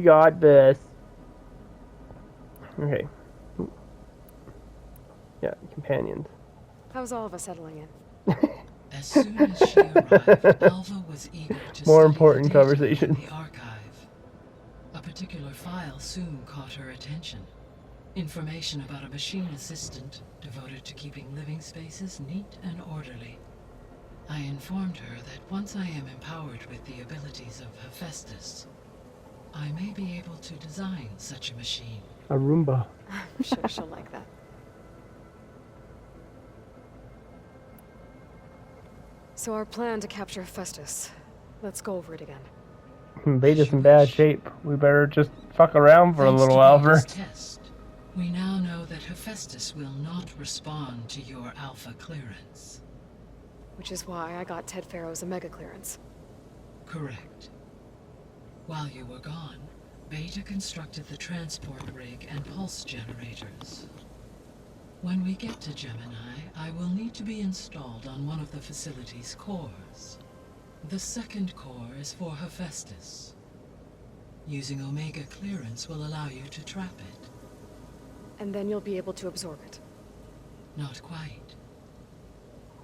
got this. Okay. Yeah, companions. How's all of us settling in? As soon as she arrived, Alva was eager to More study important the data conversation. in the archive. A particular file soon caught her attention. Information about a machine assistant devoted to keeping living spaces neat and orderly. I informed her that once I am empowered with the abilities of Hephaestus, I may be able to design such a machine. A Roomba. I'm sure she'll like that. So our plan to capture Hephaestus. Let's go over it again. Beta's in bad shape. We better just fuck around for a little while first. Test, we now know that Hephaestus will not respond to your alpha clearance. Which is why I got Ted Farrow's Omega clearance. Correct. While you were gone, Beta constructed the transport rig and pulse generators. When we get to Gemini, I will need to be installed on one of the facility's cores. The second core is for Hephaestus. Using Omega clearance will allow you to trap it. And then you'll be able to absorb it. Not quite.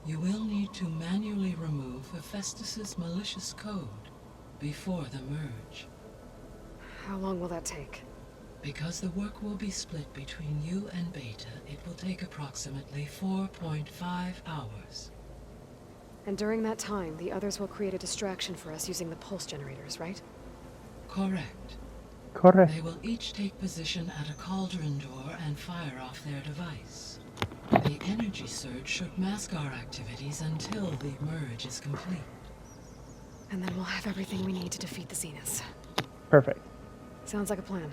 You will need to manually remove Hephaestus's malicious code before the merge. How long will that take? Because the work will be split between you and Beta, it will take approximately 4.5 hours. And during that time, the others will create a distraction for us using the pulse generators, right? Correct. Correct. They will each take position at a cauldron door and fire off their device. The energy surge should mask our activities until the merge is complete. And then we'll have everything we need to defeat the Zeniths. Perfect. Sounds like a plan.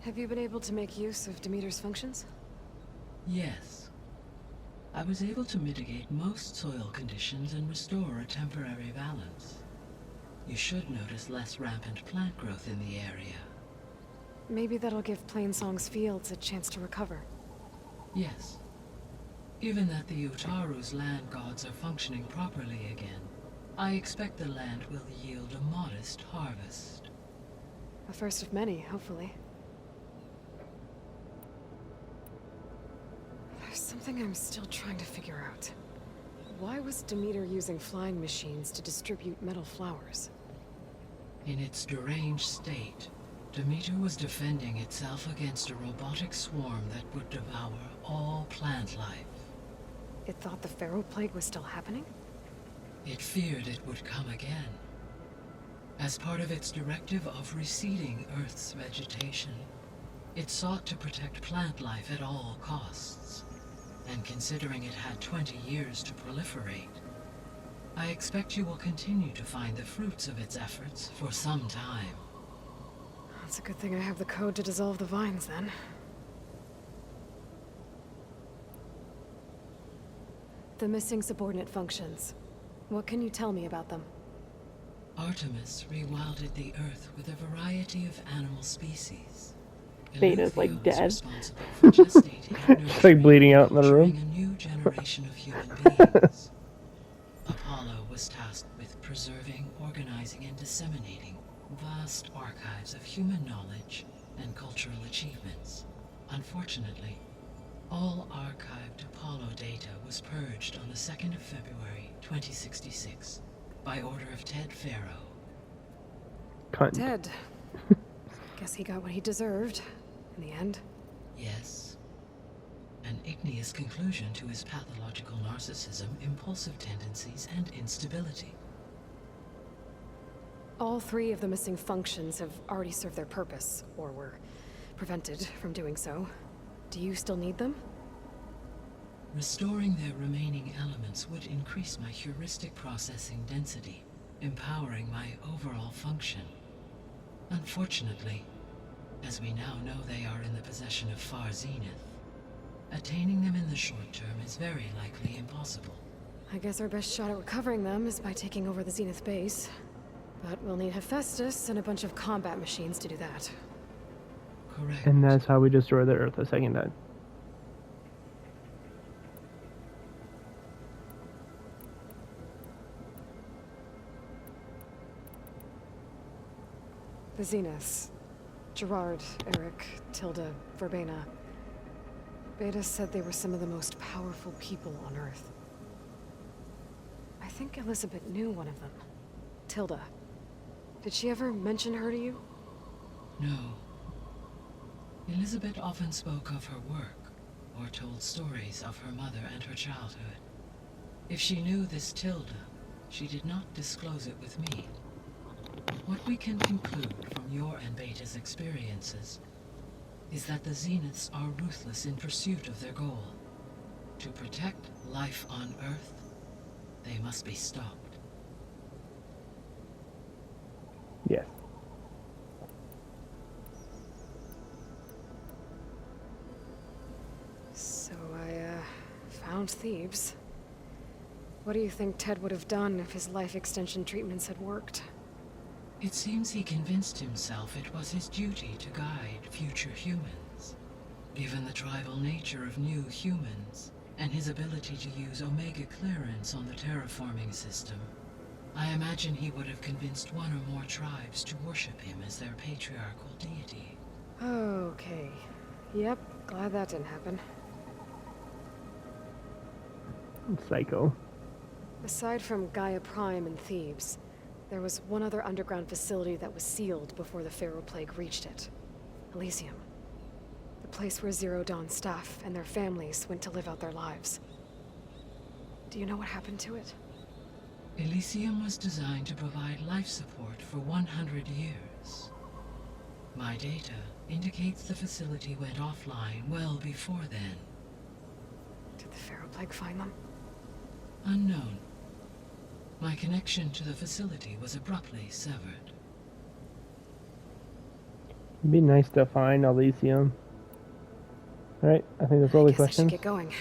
Have you been able to make use of Demeter's functions? Yes. I was able to mitigate most soil conditions and restore a temporary balance. You should notice less rampant plant growth in the area. Maybe that'll give Plainsong's fields a chance to recover. Yes. Given that the Utaru's land gods are functioning properly again, I expect the land will yield a modest harvest. A first of many, hopefully. There's something I'm still trying to figure out. Why was Demeter using flying machines to distribute metal flowers? In its deranged state, Demeter was defending itself against a robotic swarm that would devour all plant life. It thought the Pharaoh Plague was still happening? It feared it would come again. As part of its directive of reseeding Earth's vegetation, it sought to protect plant life at all costs. And considering it had 20 years to proliferate, I expect you will continue to find the fruits of its efforts for some time. It's a good thing I have the code to dissolve the vines, then. The missing subordinate functions. What can you tell me about them? Artemis rewilded the Earth with a variety of animal species. Beta's like dead. She's like bleeding out in the room. A new generation of human beings. Apollo was tasked with preserving, organizing, and disseminating vast archives of human knowledge and cultural achievements. Unfortunately, all archived Apollo data was purged on the 2nd of February, 2066, by order of Ted Farrow. Cunt. Ted. Guess he got what he deserved, in the end. Yes. An igneous conclusion to his pathological narcissism, impulsive tendencies, and instability. All three of the missing functions have already served their purpose, or were prevented from doing so. Do you still need them? Restoring their remaining elements would increase my heuristic processing density, empowering my overall function. Unfortunately, as we now know they are in the possession of Far Zenith, attaining them in the short term is very likely impossible. I guess our best shot at recovering them is by taking over the Zenith base. But we'll need Hephaestus and a bunch of combat machines to do that. Correct. And that's how we destroy the Earth a second time. The Zeniths. Gerard, Eric, Tilda, Verbena. Beta said they were some of the most powerful people on Earth. I think Elizabeth knew one of them. Tilda. Did she ever mention her to you? No. Elizabeth often spoke of her work, or told stories of her mother and her childhood. If she knew this Tilda, she did not disclose it with me. What we can conclude from your and Beta's experiences is that the Zeniths are ruthless in pursuit of their goal. To protect life on Earth, they must be stopped. Yes. So I, found Thebes. What do you think Ted would have done if his life extension treatments had worked? It seems he convinced himself it was his duty to guide future humans. Given the tribal nature of new humans, and his ability to use Omega clearance on the terraforming system, I imagine he would have convinced one or more tribes to worship him as their patriarchal deity. Okay. Yep, glad that didn't happen. Psycho. Aside from Gaia Prime and Thebes, there was one other underground facility that was sealed before the Pharaoh Plague reached it. Elysium. The place where Zero Dawn staff and their families went to live out their lives. Do you know what happened to it? Elysium was designed to provide life support for 100 years. My data indicates the facility went offline well before then. Did the Pharaoh Plague find them? Unknown. My connection to the facility was abruptly severed. It'd be nice to find Elysium. Alright, I think that's all the Guess I should questions. get going.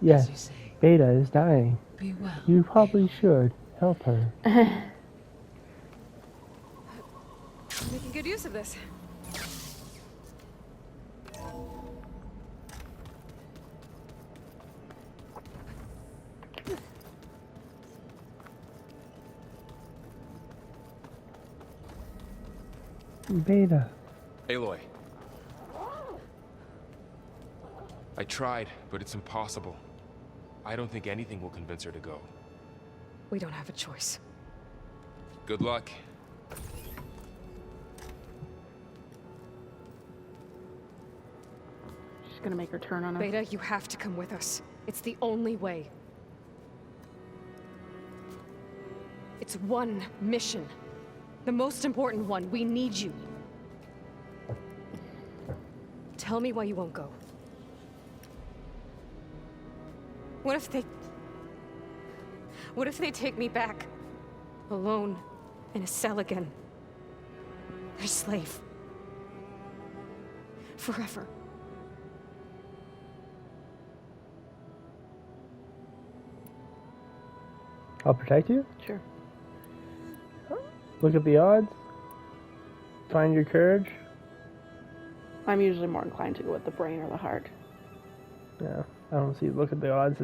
Yes, As you say, Beta is dying. be well. You probably should help her. Making good use of this. Beta. Aloy. I tried, but it's impossible. I don't think anything will convince her to go. We don't have a choice. Good luck. She's gonna make her turn on us. Beta, you have to come with us. It's the only way. It's one mission. The most important one. We need you. Tell me why you won't go. What if they take me back? Alone, in a cell again. Their slave. Forever. I'll protect you? Sure. Look at the odds. Find your courage. I'm usually more inclined to go with the brain or the heart. Yeah, I don't see. Look at the odds.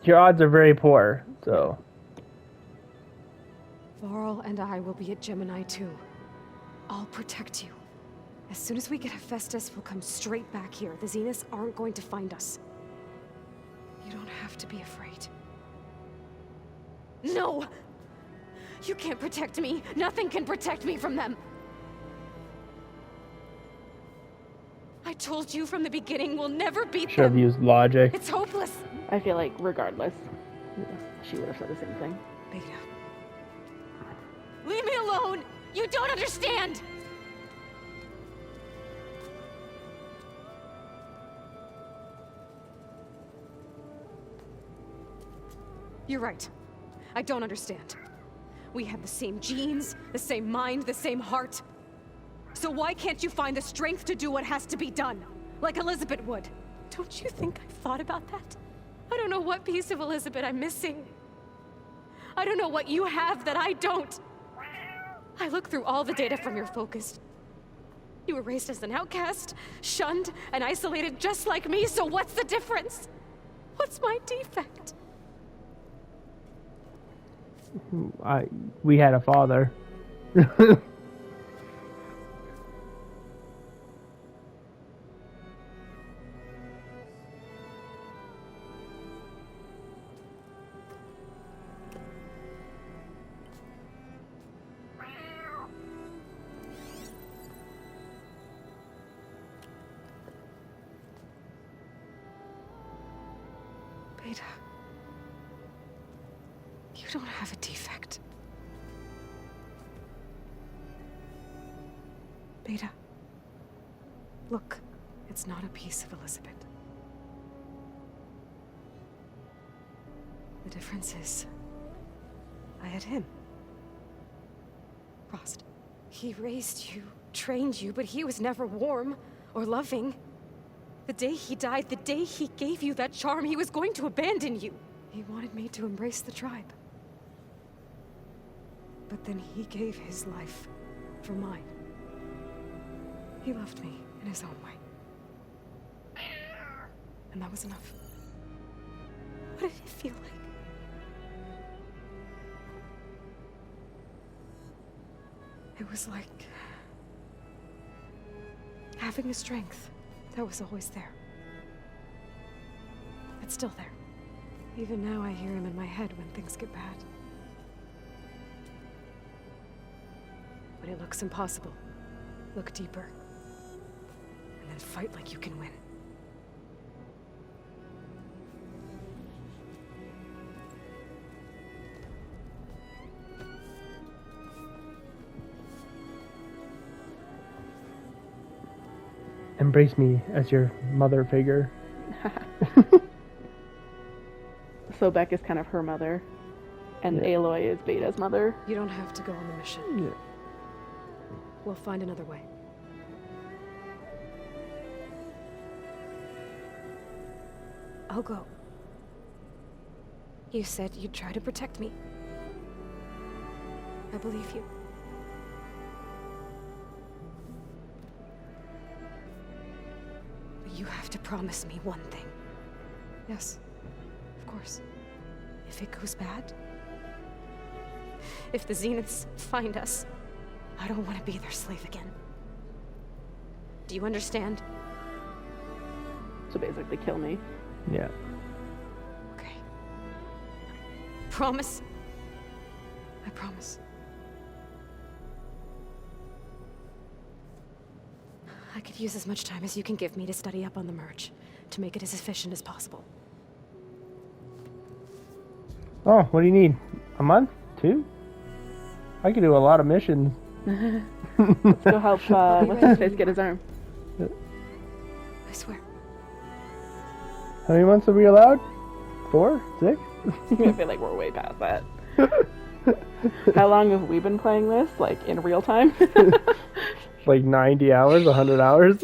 Your odds are very poor, so. Varl and I will be at Gemini too. I'll protect you. As soon as we get Hephaestus, we'll come straight back here. The Zeniths aren't going to find us. You don't have to be afraid. No! You can't protect me. Nothing can protect me from them. I told you from the beginning we'll never beat Should have them. used logic. It's hopeless. I feel like, regardless, she would have said the same thing. Beta. Leave me alone! You don't understand! You're right. I don't understand. We have the same genes, the same mind, the same heart. So why can't you find the strength to do what has to be done? Like Elizabeth would. Don't you think I've thought about that? I don't know what piece of Elizabeth I'm missing. I don't know what you have that I don't. I look through all the data from your focus. You were raised as an outcast, shunned, and isolated just like me, so what's the difference? What's my defect? We had a father. Beta. You don't have a defect. Beta. Look, it's not a piece of Elizabeth. The difference is, I had him. Frost. He raised you, trained you, but he was never warm or loving. The day he died, the day he gave you that charm, he was going to abandon you. He wanted me to embrace the tribe. But then he gave his life for mine. He loved me in his own way. And that was enough. What did it feel like? It was like having a strength that was always there. It's still there. Even now I hear him in my head when things get bad. When it looks impossible, look deeper. And then fight like you can win. Embrace me as your mother figure. So Beck is kind of her mother, and Yeah. Aloy is Beta's mother. You don't have to go on the mission. Yeah. We'll find another way. I'll go. You said you'd try to protect me. I believe you. But you have to promise me one thing. Yes, of course. If it goes bad, if the Zeniths find us, I don't want to be their slave again. Do you understand? So basically, kill me. Yeah. Okay. Promise? I promise. I could use as much time as you can give me to study up on the merge, to make it as efficient as possible. Oh, what do you need? A month? 2? I could do a lot of missions. Let's go help what's his face get his arm. I swear. How many months are we allowed? 4? 6? I feel like we're way past that. How long have we been playing this? Like in real time? Like 90 hours, 100 hours?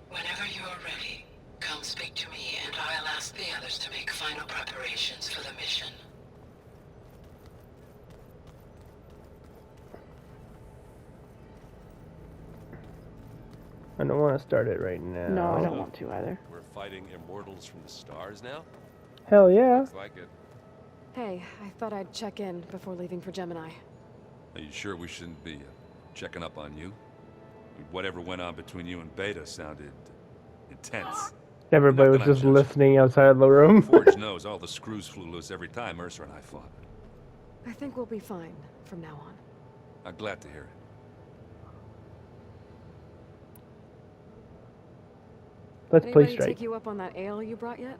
Whenever you are ready, come speak to me and I'll ask the others to make final preparations for the mission. I don't want to start it right now. No, I don't want to either. We're fighting immortals from the stars now? Hell yeah. Looks like it. Hey, I thought I'd check in before leaving for Gemini. Are you sure we shouldn't be checking up on you? Whatever went on between you and Beta sounded intense. Everybody was Not that I'm just judging. listening outside of the room. Forge knows all the screws flew loose every time Mercer and I fought. I think we'll be fine from now on. I'm glad to hear it. Let's play Anybody straight. take you up on that ale you brought yet?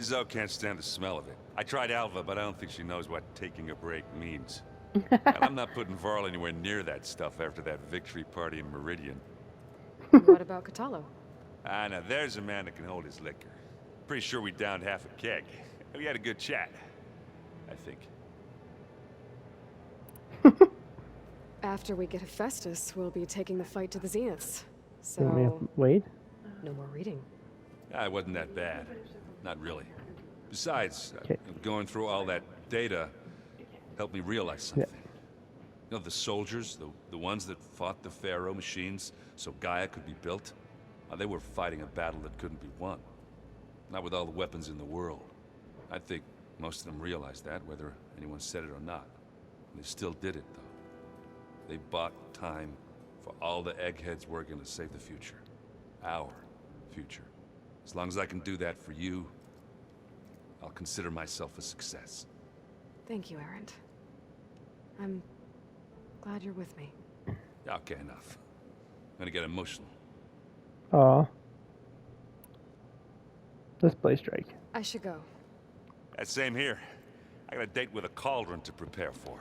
Zoe can't stand the smell of it. I tried Alva, but I don't think she knows what taking a break means. And I'm not putting Varl anywhere near that stuff after that victory party in Meridian. What about Catalo? Ah, now there's a man that can hold his liquor. Pretty sure we downed half a keg. We had a good chat, I think. After we get Hephaestus, we'll be taking the fight to the Zeniths. You want me So, to wait? no more reading. Ah, it wasn't that bad. Not really. Besides, Okay. going through all that data helped me realize something. You know, the soldiers, the ones that fought the Pharaoh machines so Gaia could be built, they were fighting a battle that couldn't be won. Not with all the weapons in the world. I think most of them realized that, whether anyone said it or not. They still did it, though. They bought time for all the eggheads working to save the future. Our future. As long as I can do that for you, I'll consider myself a success. Thank you, Erend. I'm glad you're with me. Okay, enough. I'm gonna get emotional. Aw. Let's play strike. I should go. Same here. I got a date with a cauldron to prepare for.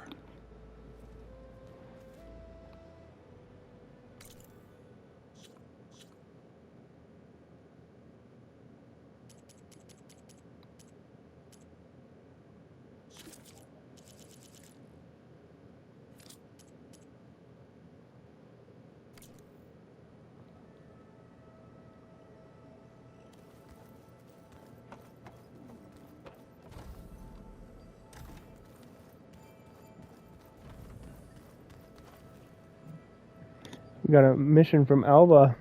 We got a mission from Alva.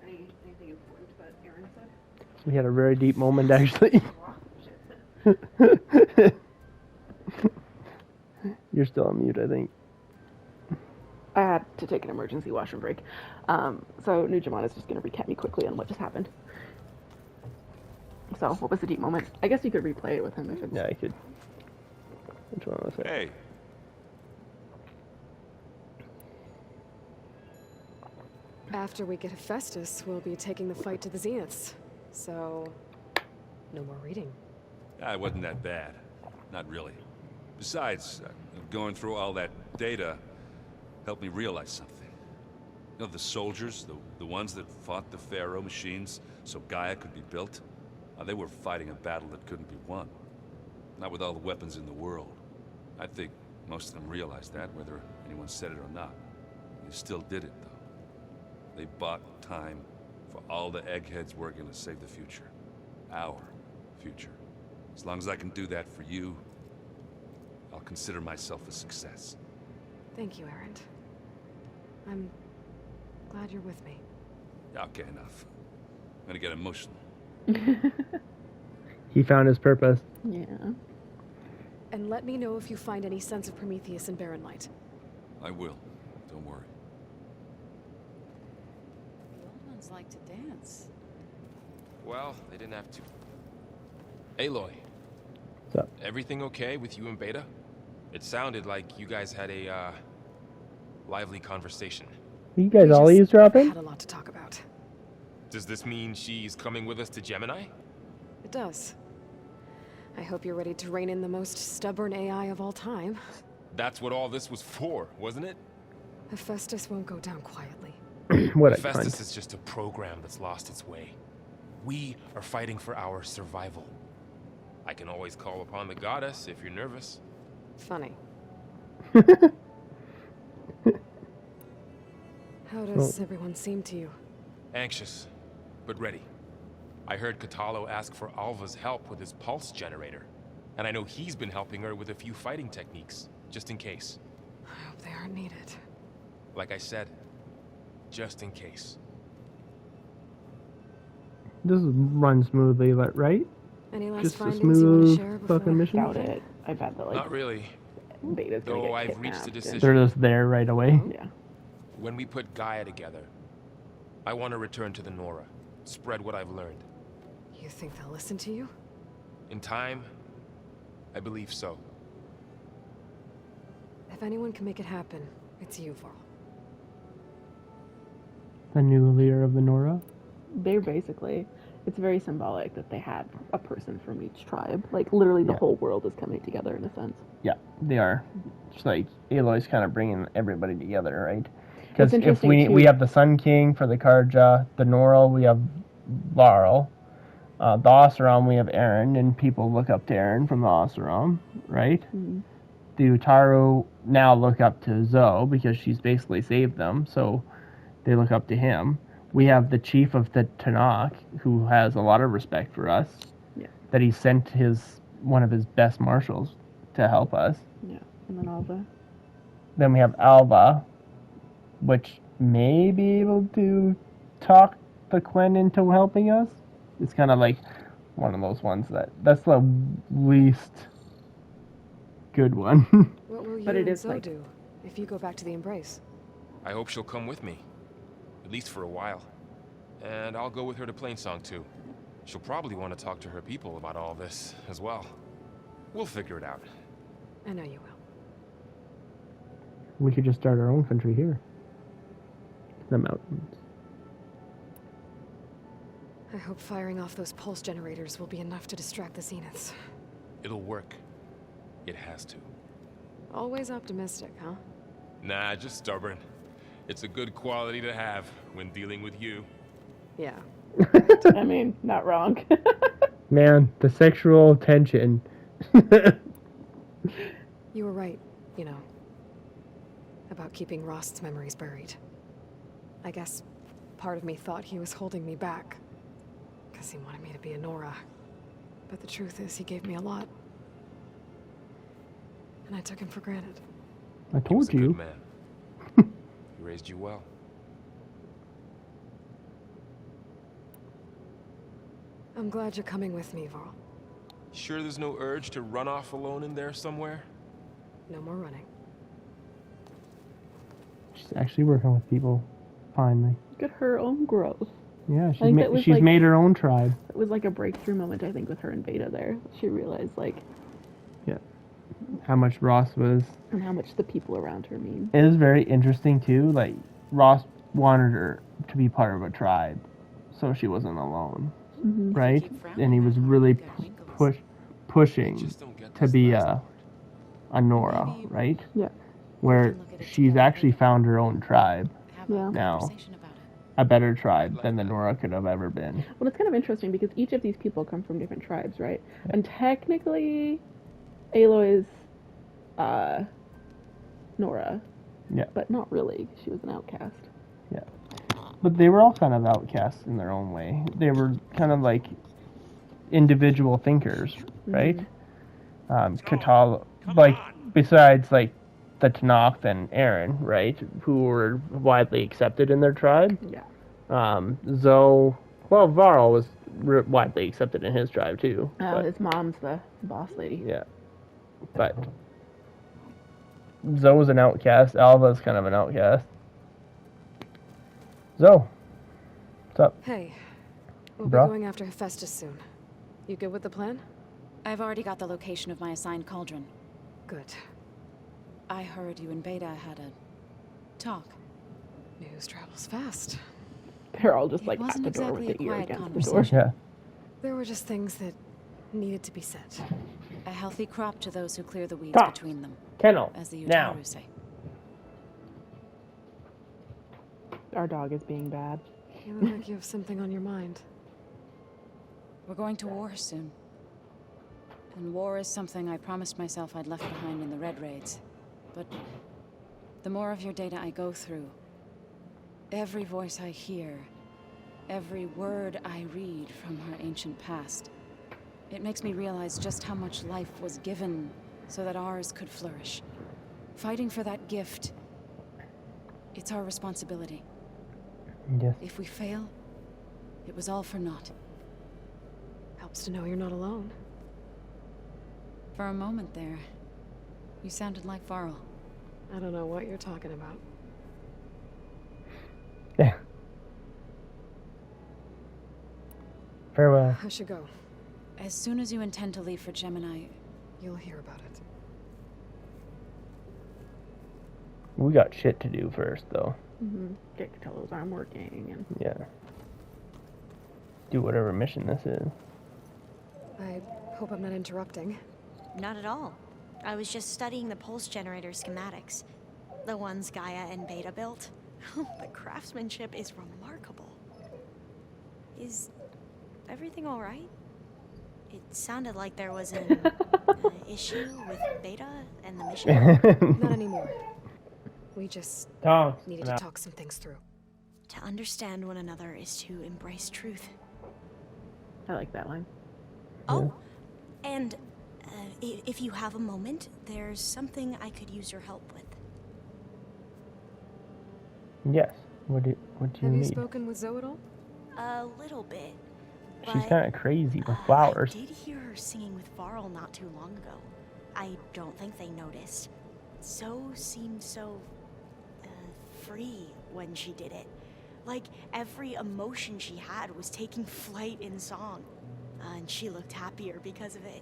Anything important that Aaron said? We had a very deep moment, actually. You're still on mute, I think. I had to take an emergency washroom break. So Neujamon is just going to recap me quickly on what just happened. So, what was the deep moment? I guess you could replay it with him if it's... Yeah, I could. Which one was it? Hey, After we get Hephaestus, we'll be taking the fight to the Zeniths. So, no more reading. it wasn't that bad. Not really. Besides, going through all that data helped me realize something. You know, the soldiers, the ones that fought the Pharaoh machines so Gaia could be built, they were fighting a battle that couldn't be won. Not with all the weapons in the world. I think most of them realized that, whether anyone said it or not. They still did it, though. They bought time for all the eggheads working to save the future. Our future. As long as I can do that for you, I'll consider myself a success. Thank you, Aaron. I'm glad you're with me. Okay, enough. I'm gonna get emotional. He found his purpose. Yeah. And let me know if you find any sense of Prometheus in Barren Light. I will. Don't worry. The old ones like to dance. Well, they didn't have to. Aloy, What's up? everything okay with you and Beta? It sounded like you guys had a, lively conversation. Are you guys We all just eavesdropping? had a lot to talk about. Does this mean she's coming with us to Gemini? It does. I hope you're ready to rein in the most stubborn AI of all time. That's what all this was for, wasn't it? Hephaestus won't go down quietly. What a Hephaestus cunt. is just a program that's lost its way. We are fighting for our survival. I can always call upon the goddess if you're nervous. Funny. How does everyone seem to you? Anxious, but ready. I heard Katalo ask for Alva's help with his pulse generator, and I know he's been helping her with a few fighting techniques, just in case. I hope they aren't needed. Like I said, just in case. This runs smoothly, right? Any last Just a findings you want to smooth share before? fucking mission. Doubt it. I bet that, like, Not really. Beta's gonna Though get I've kidnapped. reached a and- decision. They're just there right away. Yeah. When we put Gaia together, I want to return to the Nora, spread what I've learned. You think they'll listen to you? In time, I believe so. If anyone can make it happen, it's you, Varl. The new leader of the Nora. They're basically, it's very symbolic that they had a person from each tribe. Like, literally the whole world is coming together in a sense. Yeah, they are. It's like Aloy's kind of bringing everybody together, right? Because if interesting, we too. have the Sun King for the Karja, the Nora, we have Varl. The Oseram, we have Aaron, and people look up to Aaron from the Oseram, right? Mhm. The Utaru now look up to Zoe because she's basically saved them, so they look up to him. We have the chief of the Tanakh, who has a lot of respect for us. Yeah. That he sent one of his best marshals to help us. Yeah. And then Alva. Then we have Alva, which may be able to talk the Quen into helping us. It's kind of like one of those ones that's the least good one. What will you But it and is Zoe like- do if you go back to the Embrace? I hope she'll come with me, at least for a while. And I'll go with her to Plainsong too. She'll probably want to talk to her people about all this as well. We'll figure it out. I know you will. We could just start our own country here. The mountains. I hope firing off those pulse generators will be enough to distract the Zeniths. It'll work. It has to. Always optimistic, huh? Nah, just stubborn. It's a good quality to have when dealing with you. Yeah. I mean, not wrong. Man, the sexual tension. You were right, you know, about keeping Rost's memories buried. I guess part of me thought he was holding me back, because he wanted me to be a Nora. But the truth is, he gave me a lot. And I took him for granted. I He was told a good you. man. He raised you well. I'm glad you're coming with me, Varl. Sure there's no urge to run off alone in there somewhere? No more running. She's actually working with people, finally. Look at her own growth. Yeah, think that was she's like- made her own tribe. It was like a breakthrough moment, I think, with her and Beta there. She realized, like, How much Ross was. and how much the people around her mean. It is very interesting, too. Like, Ross wanted her to be part of a tribe, so she wasn't alone, Mm-hmm. right? keep frowning And he at was how really you get wrinkles. pushing Just don't get to this be last a part. Nora, Maybe right? Yeah. Where can look at it she's together actually later. found her own tribe, Have Yeah. a Now. conversation about it. a better tribe than the Nora could have ever been. Well, it's kind of interesting because each of these people come from different tribes, right? And technically, Aloy is Nora. Yeah. But not really. She was an outcast. But they were all kind of outcasts in their own way. They were kind of like individual thinkers, right? Katala, like, besides like the Tanakh and Aaron, right? Who were widely accepted in their tribe. Yeah. Zoe, well, Varl was widely accepted in his tribe too. Oh, but- his mom's the boss lady. Yeah. But Zoe's an outcast. Alva's kind of an outcast. Zoe, what's up? Hey, we'll Bruh? be going after Hephaestus soon. You good with the plan? I've already got the location of my assigned cauldron. Good. I heard you and Beta had a talk. News travels fast. They're all just It like at wasn't the door exactly with the a ear quiet against the door. conversation. Yeah. There were just things that needed to be said. A healthy crop to those who clear the weeds Talk. between them, Kennel. as the Now. Utaru say. Our dog is being bad. You look like you have something on your mind. We're going to war soon. And war is something I promised myself I'd left behind in the Red Raids. But the more of your data I go through, every voice I hear, every word I read from her ancient past, it makes me realize just how much life was given so that ours could flourish. Fighting for that gift, it's our responsibility. Yes. If we fail, it was all for naught. Helps to know you're not alone. For a moment there, you sounded like Varl. I don't know what you're talking about. Yeah. Farewell. I should go. As soon as you intend to leave for Gemini, You'll hear about it. We got shit to do first, though. Mm-hmm. Get Catello's arm working and Yeah. Do whatever mission this is. I hope I'm not interrupting. Not at all. I was just studying the pulse generator schematics. The ones Gaia and Beta built. The craftsmanship is remarkable. Is everything alright? It sounded like there was an issue with Beta and the mission. Not anymore. We just Tom. needed to talk some things through. To understand one another is to embrace truth. I like that line. Oh, and if you have a moment, there's something I could use your help with. Yes. What do you Have you need? spoken with Zoe at all? A little bit. She's but, kind of crazy with I flowers. did hear her singing with Varl not too long ago. I don't think they noticed. Zoe seemed so free when she did it. Like every emotion she had was taking flight in song. And she looked happier because of it.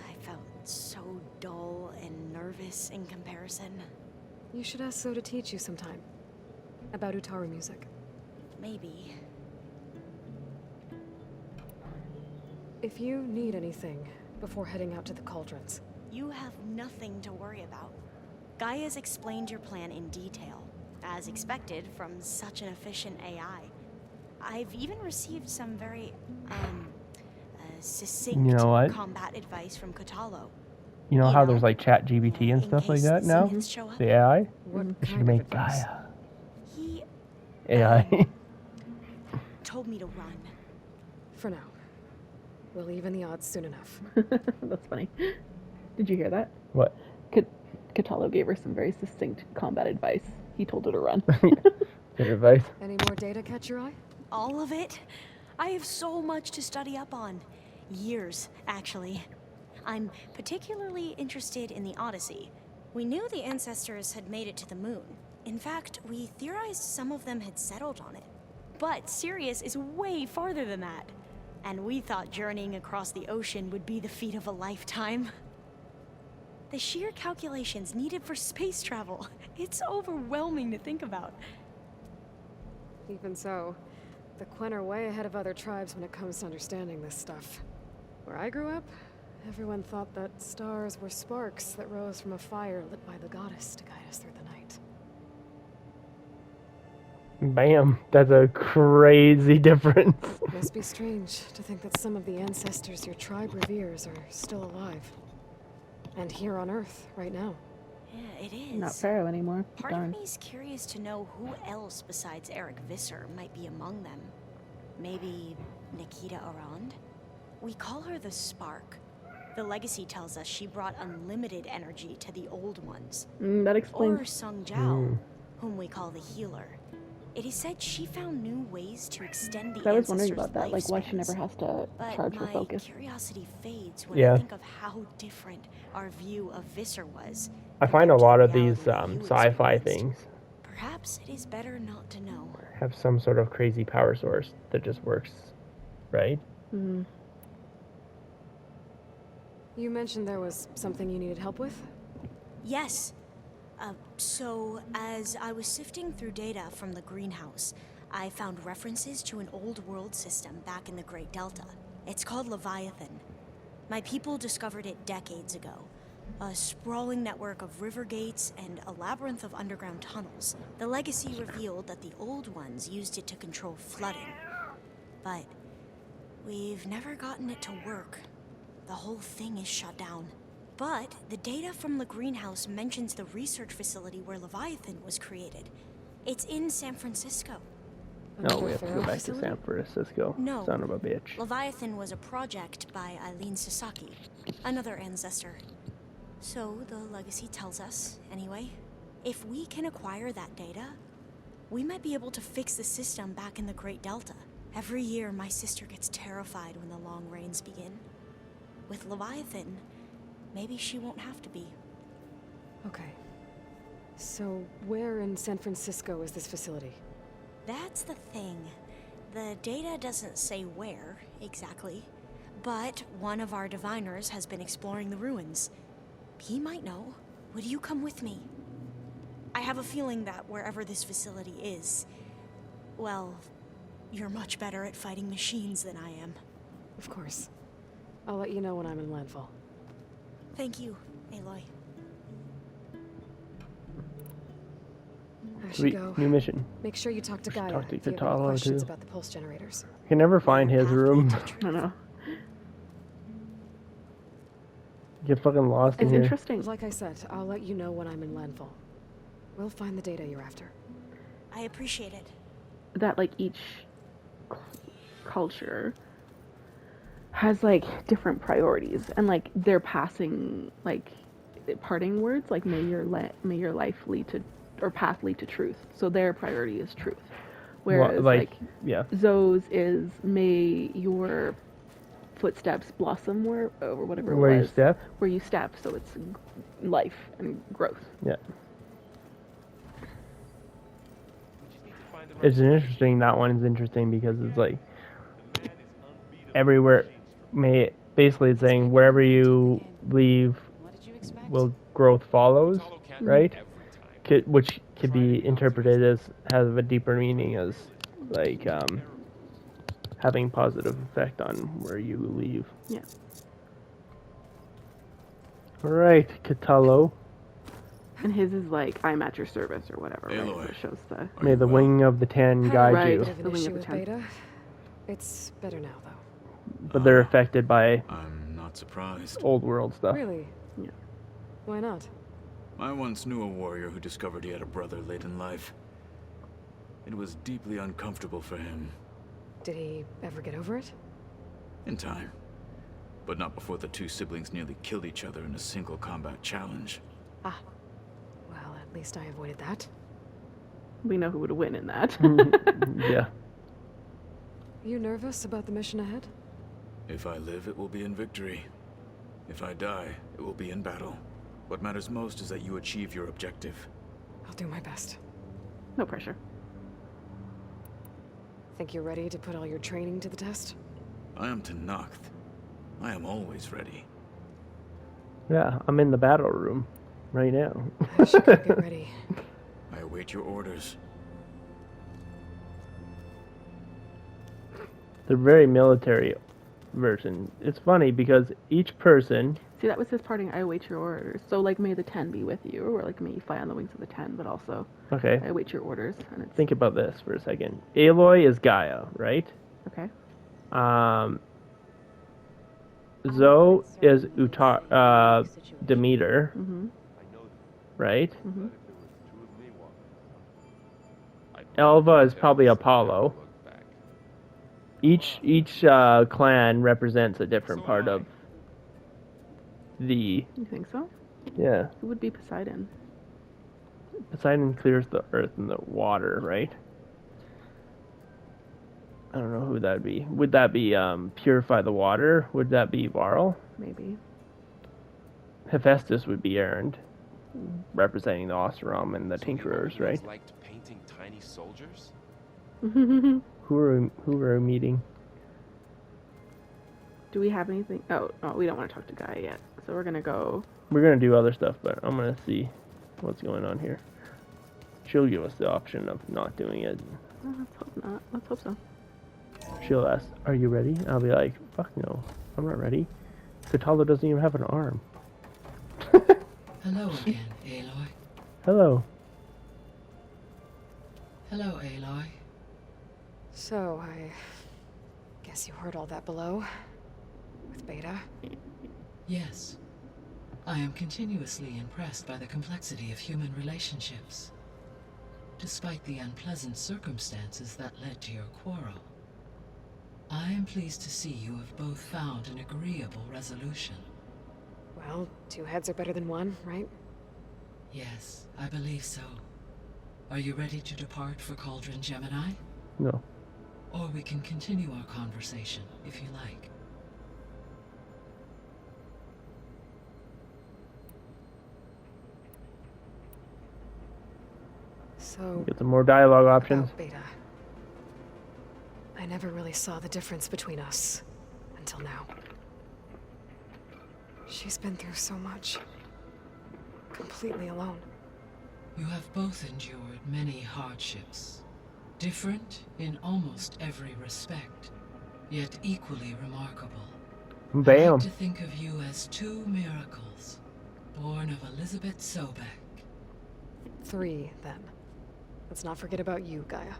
I felt so dull and nervous in comparison. You should ask Zoe to teach you sometime. About Utaru music. Maybe. If you need anything before heading out to the cauldrons. You have nothing to worry about. Gaia's explained your plan in detail, as expected from such an efficient AI. I've even received some very, succinct You know what? combat advice from Katalo. You know You how know, there's like chat GBT and in stuff like case that the now? Zeniths show up. The AI? What You kind should of make advice? Gaia. He AI. told me to run. For now. We'll even the odds soon enough. That's funny. Did you hear that? What? Katalo gave her some very succinct combat advice. He told her to run. Good advice. Any more data catch your eye? All of it? I have so much to study up on. Years, actually. I'm particularly interested in the Odyssey. We knew the ancestors had made it to the moon. In fact, we theorized some of them had settled on it. But Sirius is way farther than that. And we thought journeying across the ocean would be the feat of a lifetime. The sheer calculations needed for space travel. It's overwhelming to think about. Even so, the Quen are way ahead of other tribes when it comes to understanding this stuff. Where I grew up, everyone thought that stars were sparks that rose from a fire lit by the goddess to guide us through the night. Bam. That's a crazy difference. Must be strange to think that some of the ancestors your tribe reveres are still alive. And here on Earth, right now. Yeah, it is. Not Pharaoh anymore. Part Darn. of me's curious to know who else besides Eric Visser might be among them. Maybe Nikita Arand? We call her the Spark. The legacy tells us she brought unlimited energy to the old ones. That explains. Or Sung Jiao, whom we call the Healer. It is said she found new ways to extend the I was wondering ancestors' about that, like why she lifespans. never has to But charge her my focus. curiosity fades when Yeah. I think of how different our view of Visser was. I find a compared to lot the of these reality you sci-fi experienced. things Perhaps it is better not to know. have some sort of crazy power source that just works, right? Mm. You mentioned there was something you needed help with? Yes. So, as I was sifting through data from the greenhouse, I found references to an old world system back in the Great Delta. It's called Leviathan. My people discovered it decades ago. A sprawling network of river gates and a labyrinth of underground tunnels. The legacy revealed that the old ones used it to control flooding. But we've never gotten it to work. The whole thing is shut down. But the data from the greenhouse mentions the research facility where Leviathan was created. It's in San Francisco. No, Another we have to go Pharaoh back facility? to San Francisco. No. Son of a bitch. Leviathan was a project by Eileen Sasaki, another ancestor. So the legacy tells us, anyway. If we can acquire that data, we might be able to fix the system back in the Great Delta. Every year, my sister gets terrified when the long rains begin. With Leviathan, maybe she won't have to be. Okay. So, where in San Francisco is this facility? That's the thing. The data doesn't say where, exactly. But one of our diviners has been exploring the ruins. He might know. Would you come with me? I have a feeling that wherever this facility is, well, you're much better at fighting machines than I am. Of course. I'll let you know when I'm in landfall. Thank you, Aloy. I should Sweet. go. New mission. Make sure you talk to We should Gaia talk to if you have Katalo, any questions too. about the pulse generators. I can never find his Path room. leads to I truth. don't know. Get fucking lost in It's here. interesting. Like I said, I'll let you know when I'm in landfall. We'll find the data you're after. I appreciate it. That like each culture has like different priorities and like they're passing like parting words like may your life lead to or path lead to truth. So their priority is truth. Whereas like yeah. Zoe's is may your footsteps blossom or whatever it Where you was. step? Where you step, so it's life and growth. Yeah. It's an interesting. That one is interesting because it's like everywhere. Basically, it's saying wherever you leave, What did you expect? will growth follows, right? Every time. Which could be interpreted as has a deeper meaning as like having positive effect on where you leave. Yeah. All right, Catalo. And his is like, I'm at your service or whatever, right? Aloy. So it shows the... May the wing of the Ten guide Right. you. Bit of an The wing issue of the with tent. Beta. It's better now, though. But they're affected by I'm not surprised. old world stuff. Really? Yeah. Why not? I once knew a warrior who discovered he had a brother late in life. It was deeply uncomfortable for him. Did he ever get over it? In time. But not before the two siblings nearly killed each other in a single combat challenge. Ah. Well, at least I avoided that. We know who would win in that. Yeah. You nervous about the mission ahead? If I live, it will be in victory. If I die, it will be in battle. What matters most is that you achieve your objective. I'll do my best. No pressure. Think you're ready to put all your training to the test? I am Tenakth. I am always ready. Yeah, I'm in the battle room right now. I should go get ready. I await your orders. The very military version. It's funny because each person. See, that was his parting, I await your orders. So, like, may the 10 be with you, or like, may you fly on the wings of the 10, but also, Okay, I await your orders. And it's, think about this for a second. Aloy is Gaia, right? okay. Zoe is Demeter, Mm-hmm. right? Mm-hmm. Elva is probably Apollo. Each clan represents a different part of the. You think so? Yeah. It would be Poseidon. Poseidon clears the earth and the water, right? I don't know who that'd be. Would that be purify the water? Would that be Varl? Maybe. Hephaestus would be Erend, representing the Oseram and the Tinkerers, right? Liked painting tiny soldiers? Who are we meeting? Do we have anything? Oh, we don't want to talk to Gaia yet. So we're gonna go. We're gonna do other stuff, but I'm gonna see what's going on here. She'll give us the option of not doing it. Oh, let's hope not. Let's hope so. She'll ask, "Are you ready?" I'll be like, "Fuck no, I'm not ready." Katala doesn't even have an arm. Hello again, Aloy. Hello. Hello, Aloy. So, I guess you heard all that below? With Beta? Yes. I am continuously impressed by the complexity of human relationships. Despite the unpleasant circumstances that led to your quarrel, I am pleased to see you have both found an agreeable resolution. Well, two heads are better than one, right? Yes, I believe so. Are you ready to depart for Cauldron Gemini? No. Or we can continue our conversation, if you like. So, Get some more dialogue options. about Beta. I never really saw the difference between us until now. She's been through so much. Completely alone. You have both endured many hardships. Different in almost every respect, yet equally remarkable. I Bam. like to think of you as two miracles, born of Elizabeth Sobek. 3, then. Let's not forget about you, Gaia.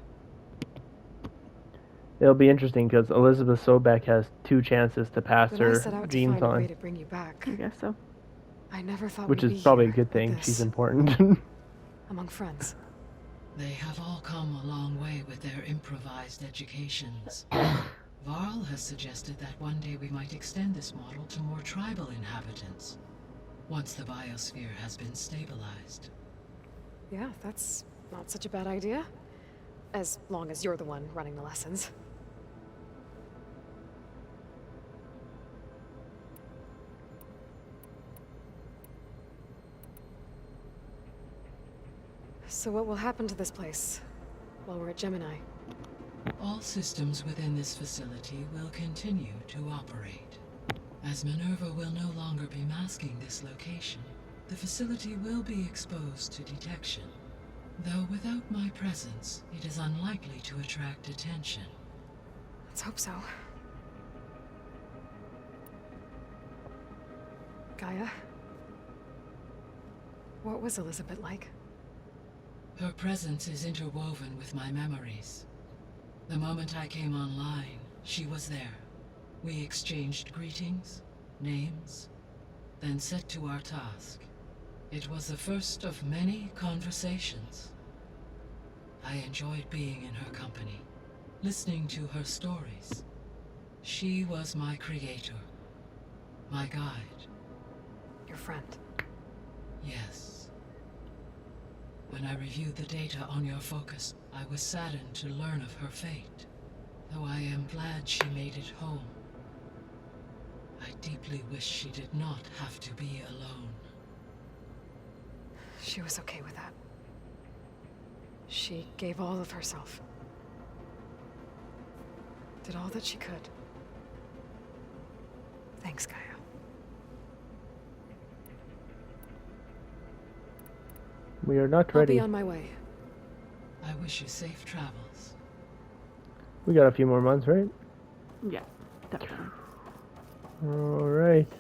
It'll be interesting because Elizabeth Sobek has 2 chances to pass When I her set out to genes find a way on, to bring you back, I guess so. I never thought which we'd is be probably a here good like thing. this, She's important. among friends. They have all come a long way with their improvised educations. Varl has suggested that one day we might extend this model to more tribal inhabitants, once the biosphere has been stabilized. Yeah, that's not such a bad idea. As long as you're the one running the lessons. So what will happen to this place while we're at Gemini? All systems within this facility will continue to operate. As Minerva will no longer be masking this location, the facility will be exposed to detection. Though without my presence, it is unlikely to attract attention. Let's hope so. Gaia? What was Elizabeth like? Her presence is interwoven with my memories. The moment I came online, she was there. We exchanged greetings, names, then set to our task. It was the first of many conversations. I enjoyed being in her company, listening to her stories. She was my creator, my guide. Your friend. Yes. When I reviewed the data on your focus, I was saddened to learn of her fate, though I am glad she made it home. I deeply wish she did not have to be alone. She was okay with that. She gave all of herself. Did all that she could. Thanks, Gaia. We are not I'll ready. be on my way. I wish you safe travels. We got a few more months, right? Yeah, definitely. Alright.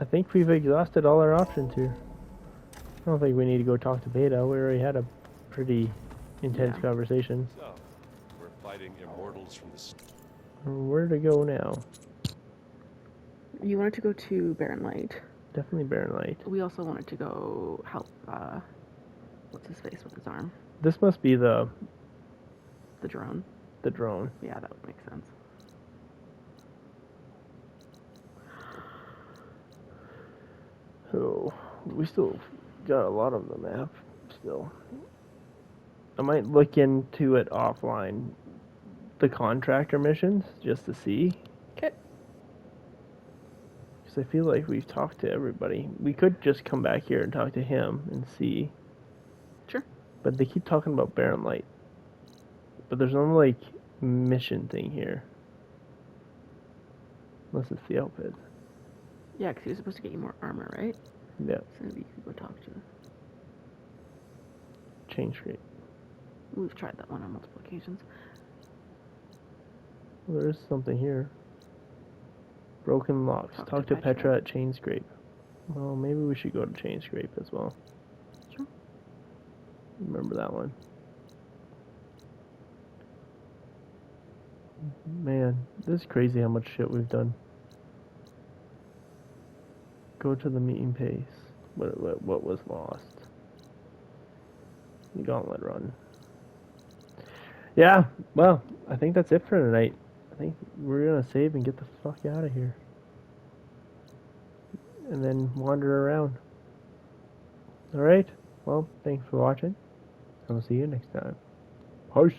I think we've exhausted all our options here. I don't think we need to go talk to Beta. We already had a pretty intense conversation. So, we're fighting immortals from the Where to go now? You wanted to go to Barren Light. Definitely Barren Light. We also wanted to go help, what's his face with his arm? This must be the drone. The drone. Yeah, that would make sense. So, we still got a lot of the map, still. I might look into it offline, the contractor missions, just to see. Okay. Because I feel like we've talked to everybody. We could just come back here and talk to him and see. Sure. But they keep talking about Barren Light. But there's no, like, mission thing here. Unless it's the outfit. Yeah, because he was supposed to get you more armor, right? Yeah. So maybe you could go talk to. Chain scrape. We've tried that one on multiple occasions. Well, there is something here. Broken locks. Talk to Petra at Chain Scrape. Well, maybe we should go to Chain Scrape as well. Sure. Remember that one. Man, this is crazy how much shit we've done. Go to the meeting pace. What was lost? The gauntlet run. Yeah, well, I think that's it for tonight. I think we're gonna save and get the fuck out of here. And then wander around. Alright, well, thanks for watching. I'll see you next time. Peace.